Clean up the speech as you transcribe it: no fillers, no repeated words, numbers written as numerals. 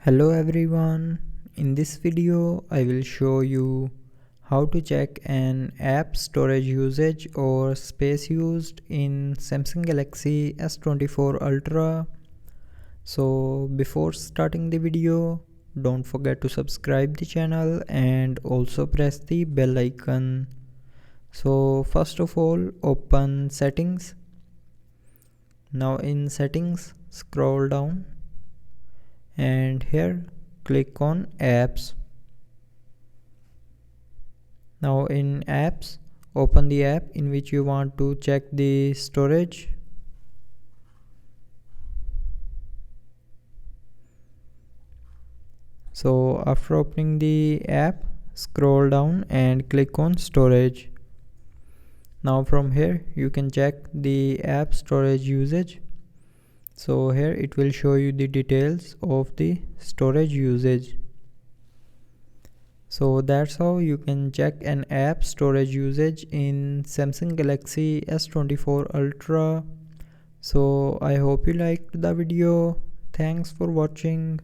Hello everyone, in this video I will show you how to check an app storage usage or space used in Samsung Galaxy S24 Ultra. So before starting the video, don't forget to subscribe the channel and also press the bell icon. So first of all, open settings. Now in settings, scroll down and here click on apps. Now in apps, open the app in which you want to check the storage. So after opening the app, scroll down and click on storage. Now from here you can check the app storage usage. So here it will show you the details of the storage usage. So that's how you can check an app storage usage in Samsung Galaxy S24 Ultra. So I hope you liked the video. Thanks for watching.